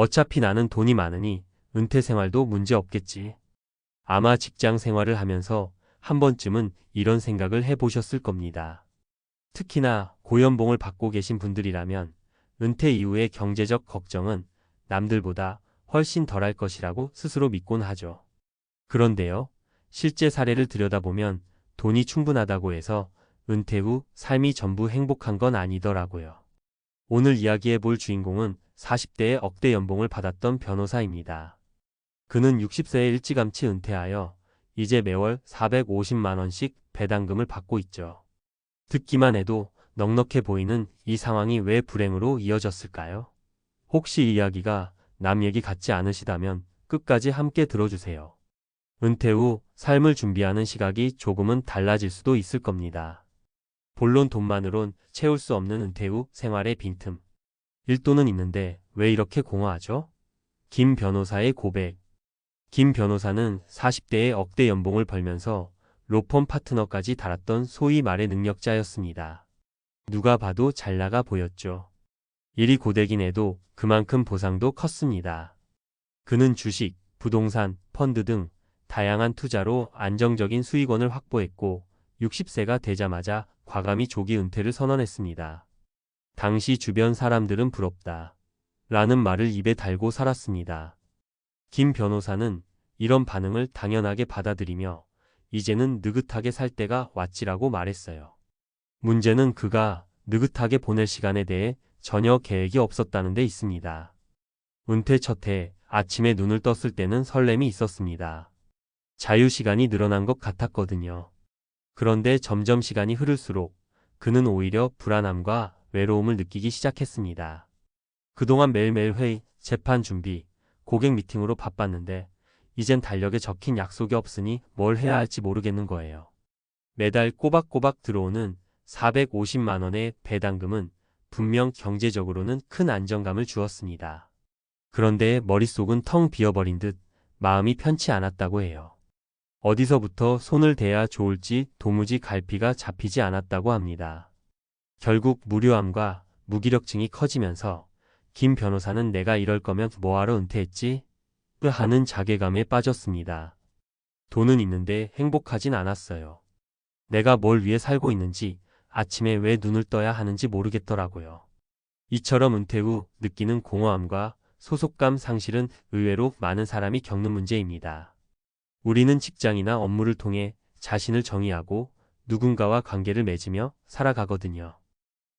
어차피 나는 돈이 많으니 은퇴 생활도 문제 없겠지. 아마 직장 생활을 하면서 한 번쯤은 이런 생각을 해보셨을 겁니다. 특히나 고연봉을 받고 계신 분들이라면 은퇴 이후의 경제적 걱정은 남들보다 훨씬 덜할 것이라고 스스로 믿곤 하죠. 그런데요, 실제 사례를 들여다보면 돈이 충분하다고 해서 은퇴 후 삶이 전부 행복한 건 아니더라고요. 오늘 이야기해 볼 주인공은 40대에 억대 연봉을 받았던 변호사입니다. 그는 60세에 일찌감치 은퇴하여 이제 매월 450만 원씩 배당금을 받고 있죠. 듣기만 해도 넉넉해 보이는 이 상황이 왜 불행으로 이어졌을까요? 혹시 이 이야기가 남 얘기 같지 않으시다면 끝까지 함께 들어주세요. 은퇴 후 삶을 준비하는 시각이 조금은 달라질 수도 있을 겁니다. 본론 돈만으론 채울 수 없는 은퇴 후 생활의 빈틈. 일도는 있는데 왜 이렇게 공허하죠? 김 변호사의 고백. 김 변호사는 40대에 억대 연봉을 벌면서 로펌 파트너까지 달았던 소위 말의 능력자였습니다. 누가 봐도 잘 나가 보였죠. 일이 고되긴 해도 그만큼 보상도 컸습니다. 그는 주식, 부동산, 펀드 등 다양한 투자로 안정적인 수익원을 확보했고 60세가 되자마자 과감히 조기 은퇴를 선언했습니다. 당시 주변 사람들은 부럽다 라는 말을 입에 달고 살았습니다. 김 변호사는 이런 반응을 당연하게 받아들이며 이제는 느긋하게 살 때가 왔지라고 말했어요. 문제는 그가 느긋하게 보낼 시간에 대해 전혀 계획이 없었다는 데 있습니다. 은퇴 첫 해 아침에 눈을 떴을 때는 설렘이 있었습니다. 자유시간이 늘어난 것 같았거든요. 그런데 점점 시간이 흐를수록 그는 오히려 불안함과 외로움을 느끼기 시작했습니다. 그동안 매일매일 회의, 재판 준비, 고객 미팅으로 바빴는데 이젠 달력에 적힌 약속이 없으니 뭘 해야 할지 모르겠는 거예요. 매달 꼬박꼬박 들어오는 450만 원의 배당금은 분명 경제적으로는 큰 안정감을 주었습니다. 그런데 머릿속은 텅 비어버린 듯 마음이 편치 않았다고 해요. 어디서부터 손을 대야 좋을지 도무지 갈피가 잡히지 않았다고 합니다. 결국 무료함과 무기력증이 커지면서 김 변호사는 내가 이럴 거면 뭐하러 은퇴했지? 하는 자괴감에 빠졌습니다. 돈은 있는데 행복하진 않았어요. 내가 뭘 위해 살고 있는지 아침에 왜 눈을 떠야 하는지 모르겠더라고요. 이처럼 은퇴 후 느끼는 공허함과 소속감 상실은 의외로 많은 사람이 겪는 문제입니다. 우리는 직장이나 업무를 통해 자신을 정의하고 누군가와 관계를 맺으며 살아가거든요.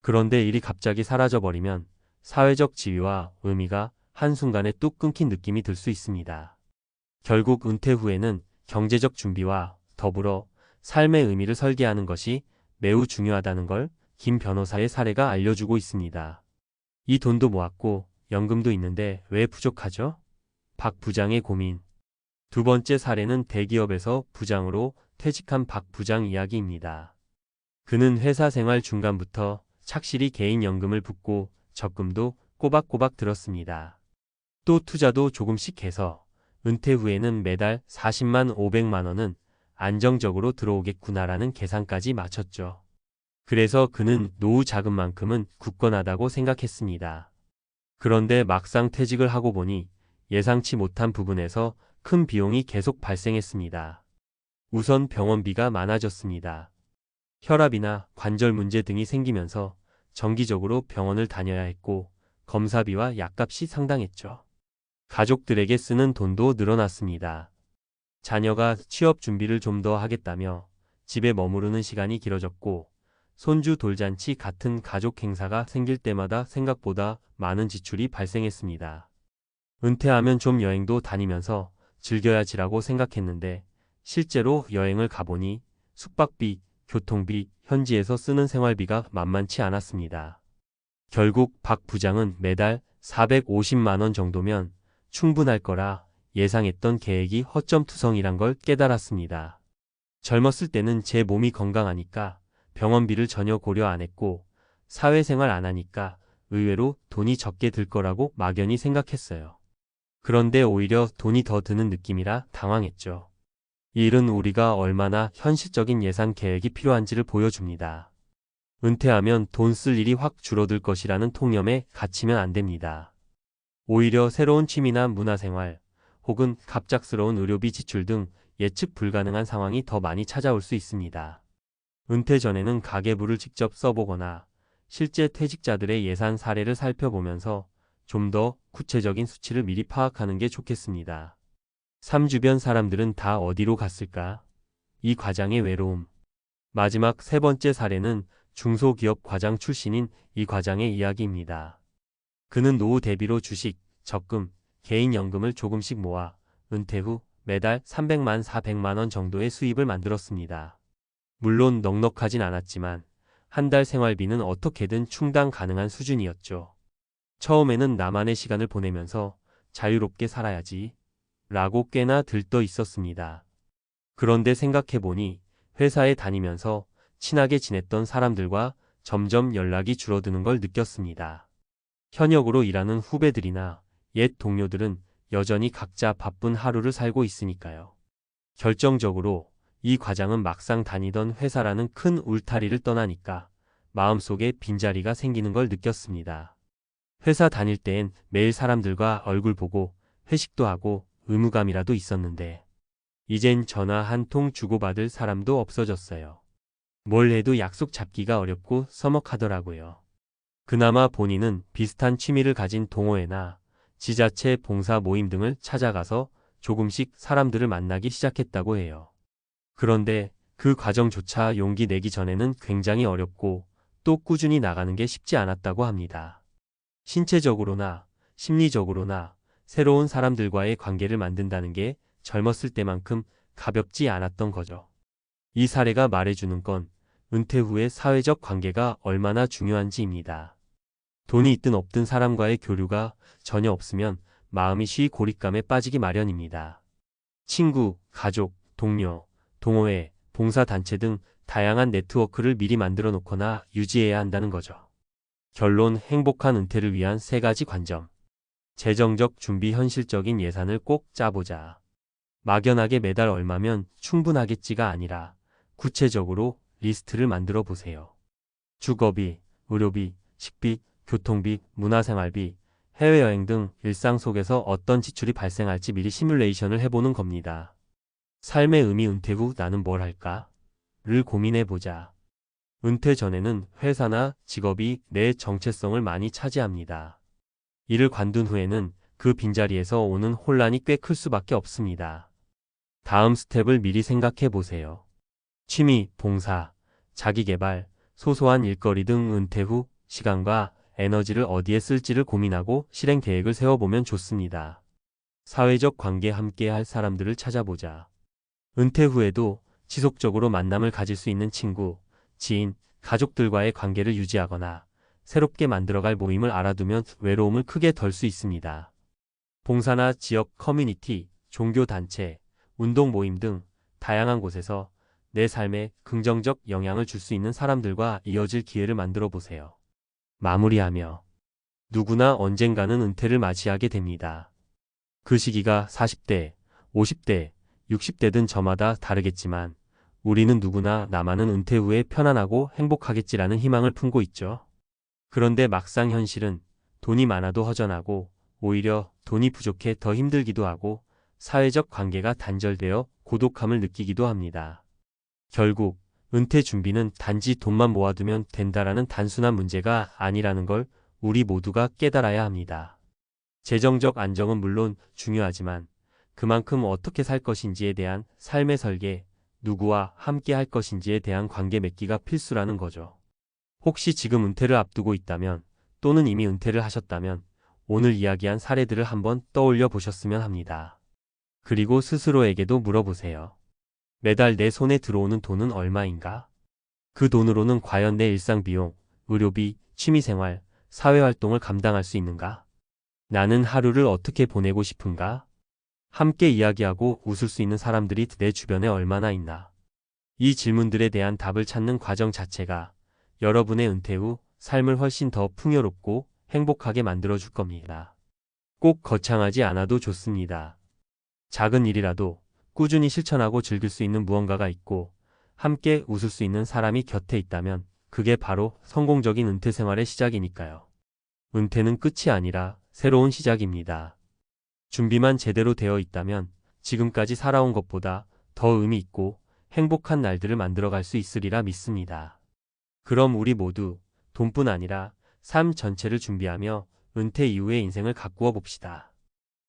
그런데 일이 갑자기 사라져버리면 사회적 지위와 의미가 한순간에 뚝 끊긴 느낌이 들 수 있습니다. 결국 은퇴 후에는 경제적 준비와 더불어 삶의 의미를 설계하는 것이 매우 중요하다는 걸 김 변호사의 사례가 알려주고 있습니다. 이 돈도 모았고 연금도 있는데 왜 부족하죠? 박 부장의 고민. 두 번째 사례는 대기업에서 부장으로 퇴직한 박 부장 이야기입니다. 그는 회사 생활 중간부터 착실히 개인연금을 붓고 적금도 꼬박꼬박 들었습니다. 또 투자도 조금씩 해서 은퇴 후에는 매달 40만 500만 원은 안정적으로 들어오겠구나라는 계산까지 마쳤죠. 그래서 그는 노후 자금만큼은 굳건하다고 생각했습니다. 그런데 막상 퇴직을 하고 보니 예상치 못한 부분에서 큰 비용이 계속 발생했습니다. 우선 병원비가 많아졌습니다. 혈압이나 관절 문제 등이 생기면서 정기적으로 병원을 다녀야 했고 검사비와 약값이 상당했죠. 가족들에게 쓰는 돈도 늘어났습니다. 자녀가 취업 준비를 좀 더 하겠다며 집에 머무르는 시간이 길어졌고 손주 돌잔치 같은 가족 행사가 생길 때마다 생각보다 많은 지출이 발생했습니다. 은퇴하면 좀 여행도 다니면서 즐겨야지라고 생각했는데 실제로 여행을 가보니 숙박비, 교통비, 현지에서 쓰는 생활비가 만만치 않았습니다. 결국 박 부장은 매달 450만 원 정도면 충분할 거라 예상했던 계획이 허점투성이란 걸 깨달았습니다. 젊었을 때는 제 몸이 건강하니까 병원비를 전혀 고려 안 했고 사회생활 안 하니까 의외로 돈이 적게 들 거라고 막연히 생각했어요. 그런데 오히려 돈이 더 드는 느낌이라 당황했죠. 이 일은 우리가 얼마나 현실적인 예산 계획이 필요한지를 보여줍니다. 은퇴하면 돈 쓸 일이 확 줄어들 것이라는 통념에 갇히면 안 됩니다. 오히려 새로운 취미나 문화생활, 혹은 갑작스러운 의료비 지출 등 예측 불가능한 상황이 더 많이 찾아올 수 있습니다. 은퇴 전에는 가계부를 직접 써보거나 실제 퇴직자들의 예산 사례를 살펴보면서 좀 더 구체적인 수치를 미리 파악하는 게 좋겠습니다. 삶 주변 사람들은 다 어디로 갔을까? 이 과장의 외로움. 마지막 세 번째 사례는 중소기업 과장 출신인 이 과장의 이야기입니다. 그는 노후 대비로 주식, 적금, 개인연금을 조금씩 모아 은퇴 후 매달 300만 400만 원 정도의 수입을 만들었습니다. 물론 넉넉하진 않았지만 한 달 생활비는 어떻게든 충당 가능한 수준이었죠. 처음에는 나만의 시간을 보내면서 자유롭게 살아야지 라고 꽤나 들떠 있었습니다. 그런데 생각해보니 회사에 다니면서 친하게 지냈던 사람들과 점점 연락이 줄어드는 걸 느꼈습니다. 현역으로 일하는 후배들이나 옛 동료들은 여전히 각자 바쁜 하루를 살고 있으니까요. 결정적으로 이 과장은 막상 다니던 회사라는 큰 울타리를 떠나니까 마음속에 빈자리가 생기는 걸 느꼈습니다. 회사 다닐 땐 매일 사람들과 얼굴 보고 회식도 하고 의무감이라도 있었는데 이젠 전화 한 통 주고받을 사람도 없어졌어요. 뭘 해도 약속 잡기가 어렵고 서먹하더라고요. 그나마 본인은 비슷한 취미를 가진 동호회나 지자체 봉사 모임 등을 찾아가서 조금씩 사람들을 만나기 시작했다고 해요. 그런데 그 과정조차 용기 내기 전에는 굉장히 어렵고 또 꾸준히 나가는 게 쉽지 않았다고 합니다. 신체적으로나 심리적으로나 새로운 사람들과의 관계를 만든다는 게 젊었을 때만큼 가볍지 않았던 거죠. 이 사례가 말해주는 건 은퇴 후의 사회적 관계가 얼마나 중요한지입니다. 돈이 있든 없든 사람과의 교류가 전혀 없으면 마음이 쉬이 고립감에 빠지기 마련입니다. 친구, 가족, 동료, 동호회, 봉사단체 등 다양한 네트워크를 미리 만들어 놓거나 유지해야 한다는 거죠. 결론, 행복한 은퇴를 위한 세 가지 관점. 재정적 준비, 현실적인 예산을 꼭 짜보자. 막연하게 매달 얼마면 충분하겠지가 아니라 구체적으로 리스트를 만들어 보세요. 주거비, 의료비, 식비, 교통비, 문화생활비, 해외여행 등 일상 속에서 어떤 지출이 발생할지 미리 시뮬레이션을 해보는 겁니다. 삶의 의미, 은퇴 후 나는 뭘 할까? 를 고민해보자. 은퇴 전에는 회사나 직업이 내 정체성을 많이 차지합니다. 이를 관둔 후에는 그 빈자리에서 오는 혼란이 꽤 클 수밖에 없습니다. 다음 스텝을 미리 생각해 보세요. 취미, 봉사, 자기개발, 소소한 일거리 등 은퇴 후 시간과 에너지를 어디에 쓸지를 고민하고 실행 계획을 세워보면 좋습니다. 사회적 관계, 함께 할 사람들을 찾아보자. 은퇴 후에도 지속적으로 만남을 가질 수 있는 친구, 지인, 가족들과의 관계를 유지하거나 새롭게 만들어갈 모임을 알아두면 외로움을 크게 덜 수 있습니다. 봉사나 지역 커뮤니티, 종교단체, 운동 모임 등 다양한 곳에서 내 삶에 긍정적 영향을 줄 수 있는 사람들과 이어질 기회를 만들어 보세요. 마무리하며 누구나 언젠가는 은퇴를 맞이하게 됩니다. 그 시기가 40대, 50대, 60대든 저마다 다르겠지만 우리는 누구나 나만은 은퇴 후에 편안하고 행복하겠지라는 희망을 품고 있죠. 그런데 막상 현실은 돈이 많아도 허전하고 오히려 돈이 부족해 더 힘들기도 하고 사회적 관계가 단절되어 고독함을 느끼기도 합니다. 결국 은퇴 준비는 단지 돈만 모아두면 된다라는 단순한 문제가 아니라는 걸 우리 모두가 깨달아야 합니다. 재정적 안정은 물론 중요하지만 그만큼 어떻게 살 것인지에 대한 삶의 설계, 누구와 함께 할 것인지에 대한 관계 맺기가 필수라는 거죠. 혹시 지금 은퇴를 앞두고 있다면 또는 이미 은퇴를 하셨다면 오늘 이야기한 사례들을 한번 떠올려 보셨으면 합니다. 그리고 스스로에게도 물어보세요. 매달 내 손에 들어오는 돈은 얼마인가? 그 돈으로는 과연 내 일상 비용, 의료비, 취미생활, 사회활동을 감당할 수 있는가? 나는 하루를 어떻게 보내고 싶은가? 함께 이야기하고 웃을 수 있는 사람들이 내 주변에 얼마나 있나? 이 질문들에 대한 답을 찾는 과정 자체가 여러분의 은퇴 후 삶을 훨씬 더 풍요롭고 행복하게 만들어줄 겁니다. 꼭 거창하지 않아도 좋습니다. 작은 일이라도 꾸준히 실천하고 즐길 수 있는 무언가가 있고 함께 웃을 수 있는 사람이 곁에 있다면 그게 바로 성공적인 은퇴 생활의 시작이니까요. 은퇴는 끝이 아니라 새로운 시작입니다. 준비만 제대로 되어 있다면 지금까지 살아온 것보다 더 의미 있고 행복한 날들을 만들어갈 수 있으리라 믿습니다. 그럼 우리 모두 돈뿐 아니라 삶 전체를 준비하며 은퇴 이후의 인생을 가꾸어 봅시다.